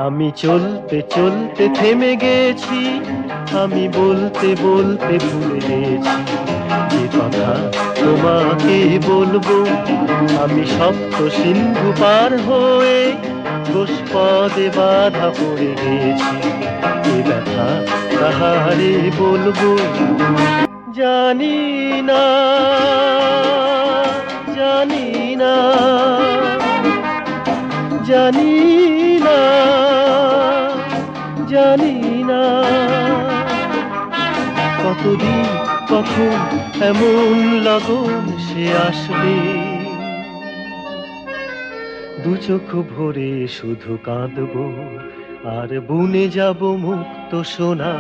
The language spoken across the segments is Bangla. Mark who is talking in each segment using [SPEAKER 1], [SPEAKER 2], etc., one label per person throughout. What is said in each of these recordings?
[SPEAKER 1] আমি চলতে চলতে থেমে গেছি, আমি বলতে বলতে ভুলে গেছি যে কথা তোমাকে বলবো। আমি সপ্ত সিন্ধু পার হয়ে গোষ্পদে বাধা পড়ে গেছি, এ ব্যথা কাহারে বলবো। জানি না, জানি না, জানি না, জানি না কতদিন কখন এমন লগন সে আসবে। দু চোখ ভরে শুধু কাঁদবো আর বুনে যাব মুক্ত সোনা।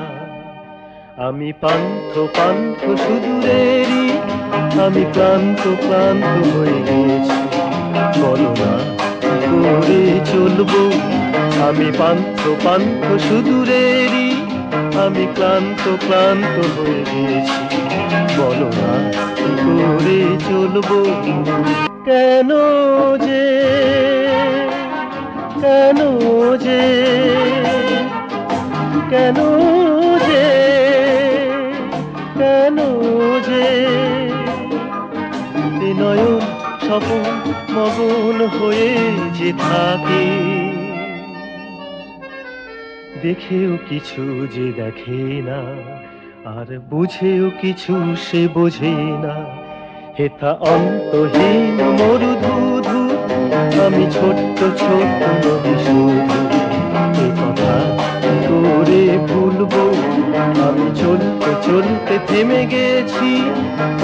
[SPEAKER 1] আমি পান্থ পান্থ সুদূরেরই, আমি ক্লান্ত ক্লান্ত হয়ে গেছি, বলো না কি করে চলবো। আমি পান্থ পান্থ সুদূরেরই, আমি ক্লান্ত ক্লান্ত হয়ে গেছি, বলো না কি করে চলবো। কেন যে, কেন যে, কেন যে, কেন যে এ নয়ন স্বপন মগন হয়ে যে থাকে, দেখেও কিছু যে দেখে না, আর বুঝেও কিছু সে বোঝে না। হেথা অন্তহীন মরুধুধু, আমি ছোট্ট ছোট্ট নদী শুধু, এ কথা কি করে ভুলবো। আমি চলতে চলতে থেমে গেছি,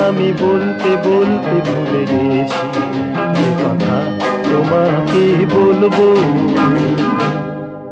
[SPEAKER 1] আমি বলতে বলতে ভুলে গেছি, এ কথা তোমাকে বলবো।